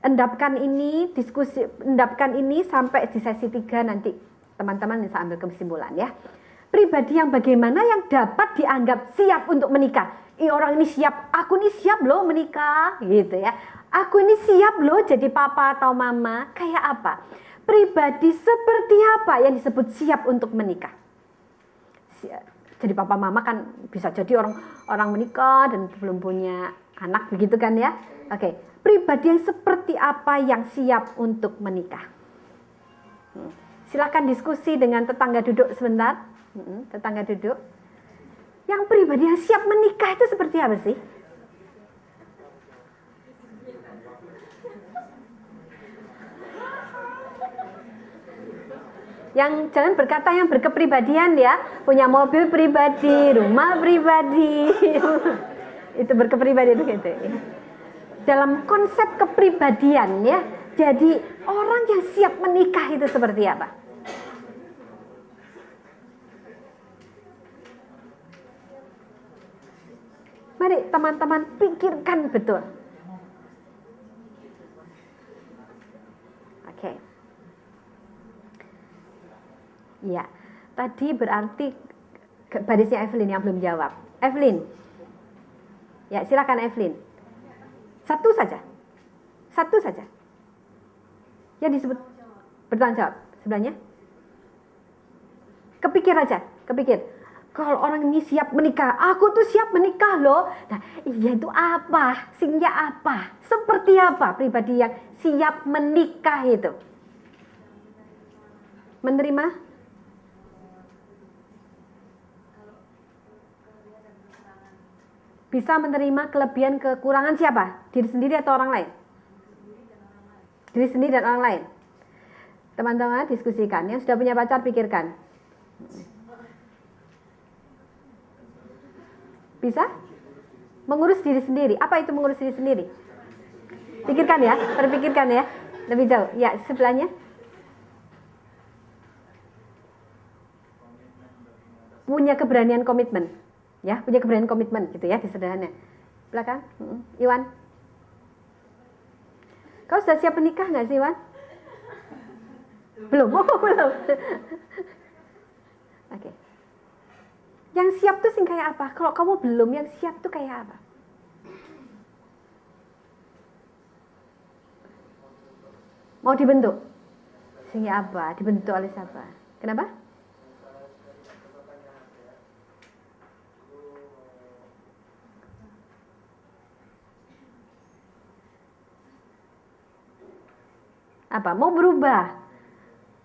endapkan ini sampai di sesi 3 nanti teman-teman bisa ambil kesimpulan ya. Pribadi yang bagaimana yang dapat dianggap siap untuk menikah. Orang ini siap, aku ini siap loh menikah gitu ya. Aku ini siap loh jadi papa atau mama. Kayak apa? Pribadi seperti apa yang disebut siap untuk menikah? Jadi papa mama kan bisa jadi orang menikah dan belum punya anak begitu kan ya. Oke, pribadi yang seperti apa yang siap untuk menikah? Silakan diskusi dengan tetangga duduk sebentar. Tetangga duduk. Yang pribadi yang siap menikah itu seperti apa sih? Yang jangan berkata yang berkepribadian ya, punya mobil pribadi, rumah pribadi. Itu berkepribadian gitu ya. Dalam konsep kepribadian ya, jadi orang yang siap menikah itu seperti apa? Mari teman-teman pikirkan betul. Oke. Ya, tadi berarti barisnya Evelyn yang belum jawab. Evelyn. Ya, silakan Evelyn. Satu saja. Yang disebut bertanggung jawab sebenarnya. Kepikir aja, kepikir. Kalau orang ini siap menikah, aku tuh siap menikah loh. Nah, iya itu apa? Singnya apa? Seperti apa pribadi yang siap menikah itu? Menerima? Bisa menerima kelebihan kekurangan siapa? Diri sendiri atau orang lain? Diri sendiri dan orang lain. Teman-teman diskusikan. Yang sudah punya pacar pikirkan. Bisa? Mengurus diri sendiri. Apa itu mengurus diri sendiri? Pikirkan ya, terpikirkan ya. Lebih jauh. Ya, sebelahnya. Punya keberanian komitmen. Ya, punya keberanian komitmen gitu ya, di sederhana. Belakang. Iwan. Kau sudah siap menikah nggak sih, Iwan? Belum. Belum. Oke. Yang siap tuh sing kayak apa? Kalau kamu belum, yang siap tuh kayak apa? Mau dibentuk? Singnya apa? Dibentuk oleh siapa? Kenapa? Apa? Mau berubah?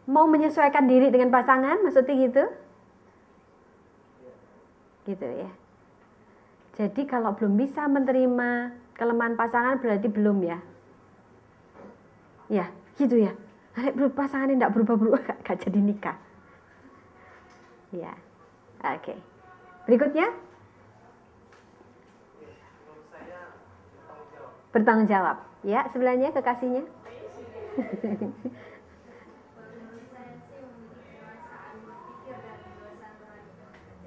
Mau menyesuaikan diri dengan pasangan? Maksudnya gitu? Gitu ya. Jadi kalau belum bisa menerima kelemahan pasangan berarti belum ya. Ya, gitu ya. Kalau pasangan tidak berubah-berubah gak jadi nikah. Ya. Oke. Berikutnya. Bertanggung jawab. Ya, sebelahnya kekasihnya.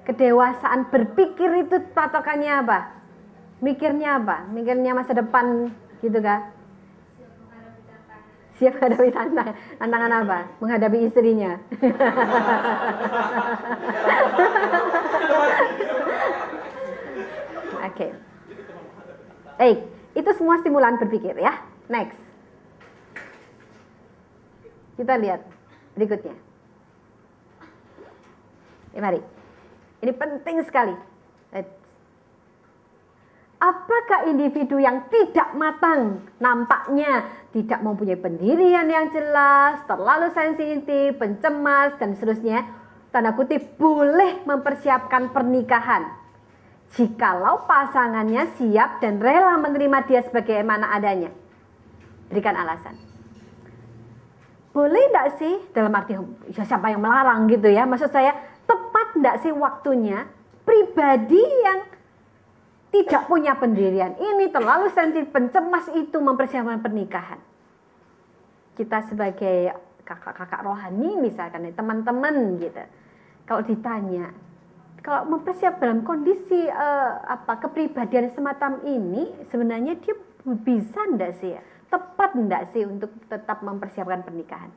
Kedewasaan berpikir itu patokannya apa? Mikirnya apa? Mikirnya masa depan gitu kan? Siap menghadapi tantangan. Tantangan apa? Menghadapi istrinya. Oke. Itu semua stimulan berpikir ya. Next. Kita lihat berikutnya. Mari. Ini penting sekali. Apakah individu yang tidak matang, nampaknya tidak mempunyai pendirian yang jelas, terlalu sensitif, pencemas, dan seterusnya, tanda kutip, boleh mempersiapkan pernikahan jikalau pasangannya siap dan rela menerima dia sebagaimana adanya? Berikan alasan. Boleh enggak sih? Dalam arti ya siapa yang melarang gitu ya. Maksud saya, tepat enggak sih waktunya pribadi yang tidak punya pendirian ini, terlalu sensitif, pencemas itu mempersiapkan pernikahan? Kita sebagai kakak-kakak rohani misalkan, teman-teman gitu, kalau ditanya, kalau mempersiapkan dalam kondisi kepribadian semacam ini, sebenarnya dia bisa enggak sih ya tepat enggak sih untuk tetap mempersiapkan pernikahan?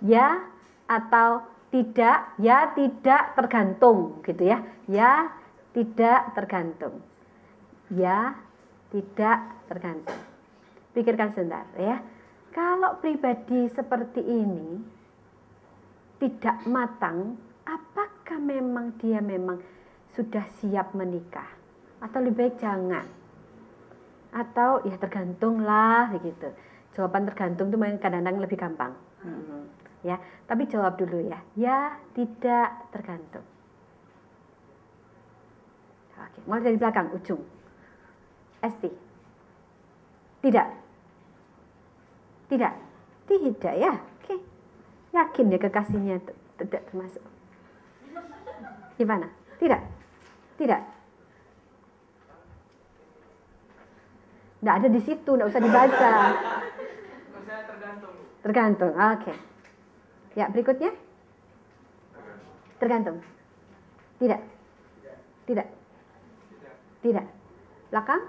Ya atau tidak? Ya tidak, tergantung gitu ya. Ya tidak, tergantung. Ya tidak, tergantung. Pikirkan sebentar ya. Kalau pribadi seperti ini tidak matang, apakah memang dia memang sudah siap menikah? Atau lebih baik jangan? Atau ya tergantung lah begitu. Jawaban tergantung itu kadang-kadang lebih gampang. Ya, tapi jawab dulu ya. Ya, tidak, tergantung. Oke, mulai dari belakang ujung. ST. Tidak. Tidak. Tidak ya. Oke. Yakin ya kekasihnya tidak termasuk. Gimana? Tidak. Tidak. Nggak ada di situ, nggak usah dibaca. Tergantung. Tergantung. Oke. Ya, berikutnya. Tergantung. Tidak. Tidak. Tidak. Belakang.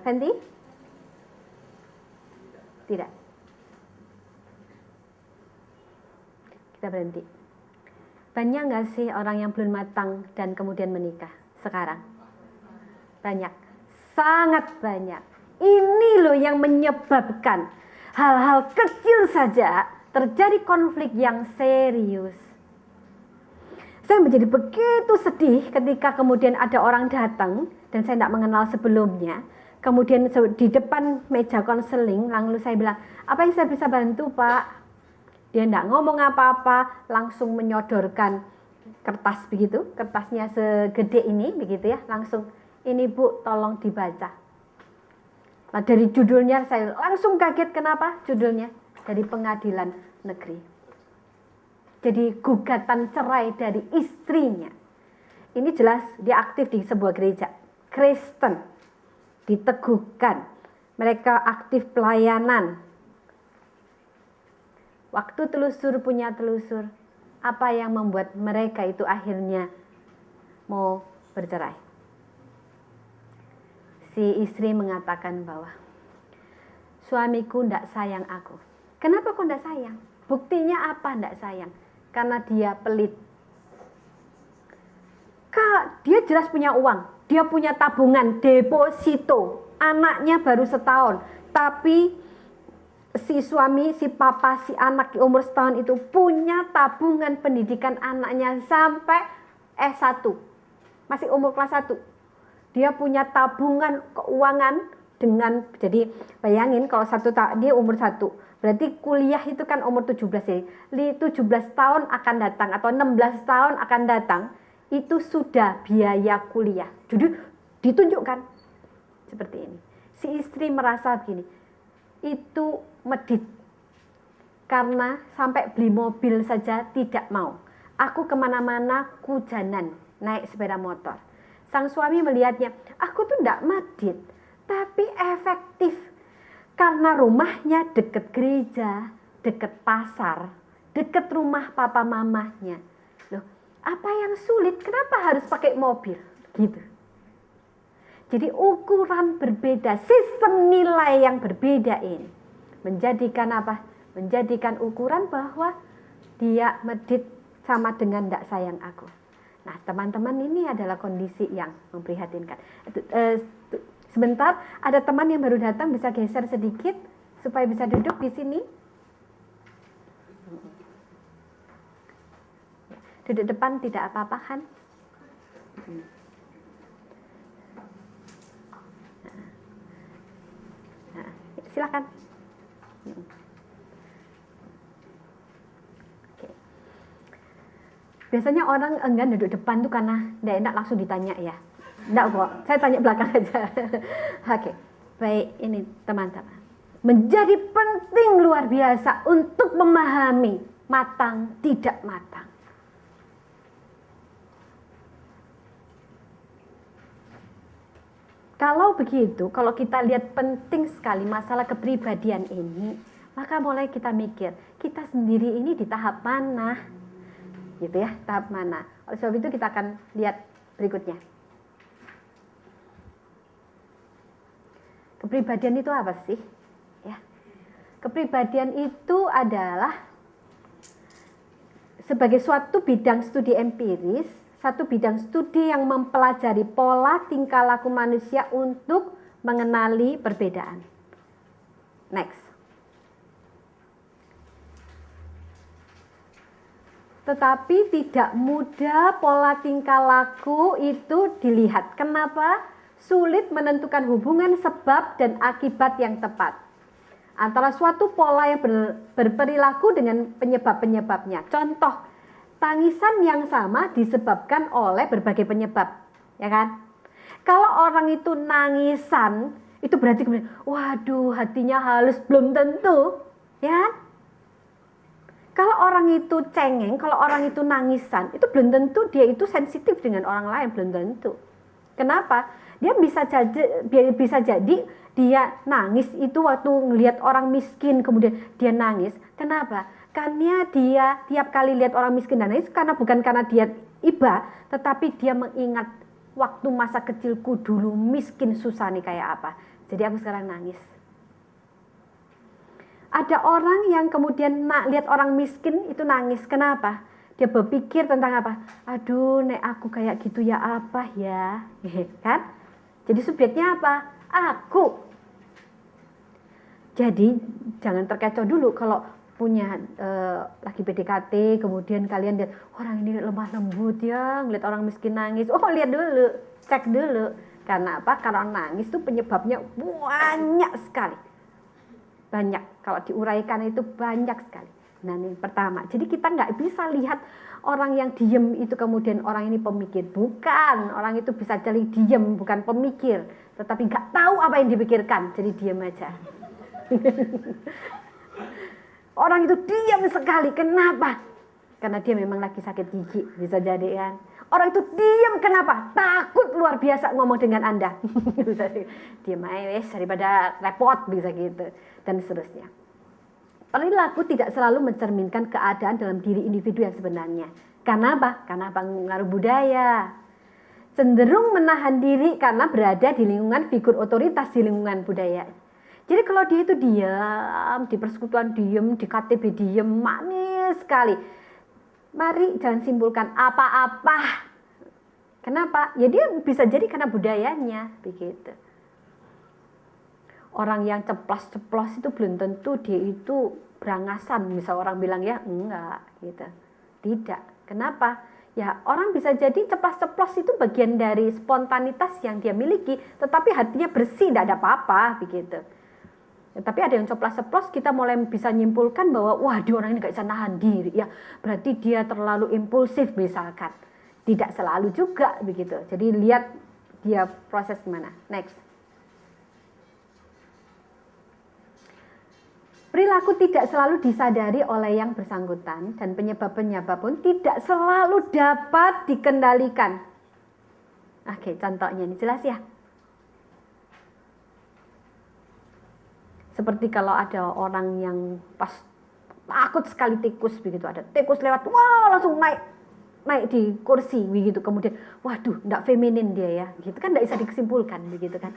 Fenty? Tidak. Kita berhenti. Banyak nggak sih orang yang belum matang dan kemudian menikah sekarang? Banyak. Sangat banyak. Ini loh yang menyebabkan hal-hal kecil saja terjadi konflik yang serius. Saya menjadi begitu sedih ketika kemudian ada orang datang dan saya tidak mengenal sebelumnya. Kemudian di depan meja konseling, lalu saya bilang, apa yang saya bisa bantu Pak? Dia tidak ngomong apa-apa, langsung menyodorkan kertas begitu, kertasnya segede ini begitu ya, langsung ini Bu tolong dibaca. Nah, dari judulnya saya langsung kaget, kenapa judulnya? Dari pengadilan negeri. Jadi gugatan cerai dari istrinya. Ini jelas dia aktif di sebuah gereja Kristen, diteguhkan. Mereka aktif pelayanan. Waktu telusur punya telusur, apa yang membuat mereka itu akhirnya mau bercerai? Si istri mengatakan bahwa suamiku tidak sayang aku. Kenapa kok tidak sayang? Buktinya apa tidak sayang? Karena dia pelit. Kak, dia jelas punya uang. Dia punya tabungan, deposito. Anaknya baru setahun. Tapi si suami, si papa, si anak umur setahun itu punya tabungan pendidikan anaknya sampai S1. Masih umur kelas 1. Dia punya tabungan keuangan dengan, jadi bayangin kalau dia umur 1. Berarti kuliah itu kan umur 17 ya. 17 tahun akan datang atau 16 tahun akan datang. Itu sudah biaya kuliah. Jadi ditunjukkan seperti ini. Si istri merasa begini. Itu medit. Karena sampai beli mobil saja tidak mau. Aku kemana-mana kujanan naik sepeda motor. Sang suami melihatnya, aku tuh tidak medit. Tapi efektif. Karena rumahnya dekat gereja, dekat pasar, dekat rumah papa mamahnya. Loh, apa yang sulit? Kenapa harus pakai mobil? Gitu. Jadi ukuran berbeda, sistem nilai yang berbeda ini menjadikan apa? Menjadikan ukuran bahwa dia medit sama dengan tidak sayang aku. Nah, teman-teman, ini adalah kondisi yang memprihatinkan. Sebentar, ada teman yang baru datang, bisa geser sedikit supaya bisa duduk di sini. Duduk depan tidak apa-apa kan? Nah, silakan. Oke. Biasanya orang enggan duduk depan tuh karena tidak enak langsung ditanya ya. Enggak kok, saya tanya belakang aja. Oke, baik, ini teman-teman. Menjadi penting luar biasa untuk memahami matang, tidak matang. Kalau begitu, kalau kita lihat penting sekali masalah kepribadian ini, maka mulai kita mikir, kita sendiri ini di tahap mana? Gitu ya, tahap mana. Oleh sebab itu kita akan lihat berikutnya. Kepribadian itu apa sih? Ya. Kepribadian itu adalah sebagai suatu bidang studi empiris, satu bidang studi yang mempelajari pola tingkah laku manusia untuk mengenali perbedaan. Next. Tetapi tidak mudah pola tingkah laku itu dilihat. Kenapa? Sulit menentukan hubungan sebab dan akibat yang tepat antara suatu pola yang berperilaku dengan penyebab-penyebabnya. Contoh, tangisan yang sama disebabkan oleh berbagai penyebab, ya kan? Kalau orang itu nangisan, itu berarti kemudian, waduh, hatinya halus, belum tentu, ya kan? Kalau orang itu cengeng, kalau orang itu nangisan, itu belum tentu dia itu sensitif dengan orang lain, belum tentu. Kenapa? Dia bisa jadi dia nangis itu waktu ngelihat orang miskin, kemudian dia nangis. Kenapa? Karena dia tiap kali lihat orang miskin dan nangis, karena bukan karena dia iba, tetapi dia mengingat waktu masa kecilku dulu miskin susah nih kayak apa. Jadi aku sekarang nangis. Ada orang yang kemudian lihat orang miskin itu nangis. Kenapa? Dia berpikir tentang apa? Aduh, nek aku kayak gitu ya apa ya? Kan? Jadi subjeknya apa? Aku. Jadi jangan terkecoh dulu kalau punya lagi PDKT, kemudian kalian lihat orang ini lemah lembut ya, ngeliat orang miskin nangis. Oh, lihat dulu, cek dulu. Karena apa? Karena nangis itu penyebabnya banyak sekali. Banyak, kalau diuraikan itu banyak sekali. Nah, ini pertama. Jadi kita nggak bisa lihat orang yang diem itu kemudian orang ini pemikir. Bukan, orang itu bisa jadi diem, bukan pemikir. Tetapi nggak tahu apa yang dipikirkan, jadi diem aja. Orang itu diam sekali. Kenapa? Karena dia memang lagi sakit gigi. Bisa jadi kan. Orang itu diam kenapa? Takut luar biasa ngomong dengan Anda. Diam aja daripada repot, bisa gitu. Dan seterusnya. Perilaku tidak selalu mencerminkan keadaan dalam diri individu yang sebenarnya. Karena apa? Karena pengaruh budaya. Cenderung menahan diri karena berada di lingkungan figur otoritas di lingkungan budaya. Jadi kalau dia itu diam, di persekutuan diam, di KTB diam, manis sekali. Mari jangan simpulkan apa-apa. Kenapa? Ya dia bisa jadi karena budayanya, begitu. Orang yang ceplos-ceplos itu belum tentu dia itu berangasan. Misal orang bilang ya enggak, gitu. Tidak. Kenapa? Ya orang bisa jadi ceplos-ceplos itu bagian dari spontanitas yang dia miliki, tetapi hatinya bersih, tidak ada apa-apa, begitu. Ya, tapi ada yang ceplos-ceplos, kita mulai bisa nyimpulkan bahwa waduh orang ini gak bisa nahan diri ya, berarti dia terlalu impulsif misalkan. Tidak selalu juga begitu. Jadi lihat dia proses gimana. Next. Perilaku tidak selalu disadari oleh yang bersangkutan dan penyebab-penyebab pun tidak selalu dapat dikendalikan. Oke, contohnya ini jelas ya. Seperti kalau ada orang yang pas takut sekali tikus begitu, ada tikus lewat, wah langsung naik di kursi begitu, kemudian waduh enggak feminin dia ya, gitu kan enggak bisa disimpulkan begitu kan.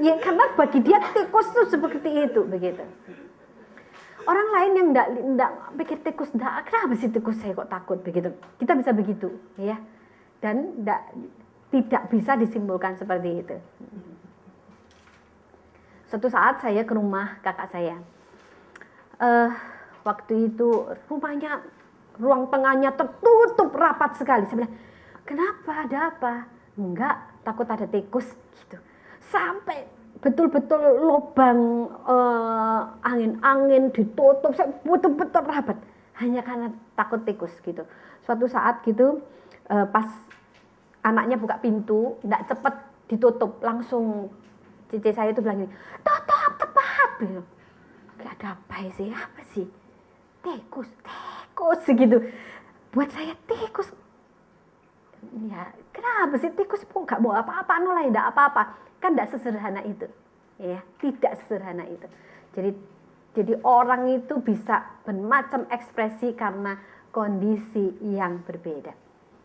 karena bagi dia tikus itu seperti itu begitu. Orang lain yang enggak pikir tikus, enggak, kenapa sih tikus saya kok takut begitu. Kita bisa begitu ya. Dan tidak bisa disimpulkan seperti itu. Suatu saat saya ke rumah kakak saya. Waktu itu rumahnya, ruang tengahnya tertutup rapat sekali. Saya bilang, kenapa, ada apa? Enggak, takut ada tikus gitu. Sampai betul-betul lubang angin-angin ditutup, saya betul-betul rapat. Hanya karena takut tikus gitu. Suatu saat gitu, pas anaknya buka pintu, enggak cepet ditutup, langsung cici saya itu bilang gini, tutup cepat. Gak ada apa sih, apa sih? Tikus gitu. Buat saya tikus. Ya, kenapa sih tikus pun gak mau apa-apa, nolai enggak apa-apa. Kan enggak sesederhana itu. Ya, tidak sesederhana itu. Jadi orang itu bisa bermacam ekspresi karena kondisi yang berbeda.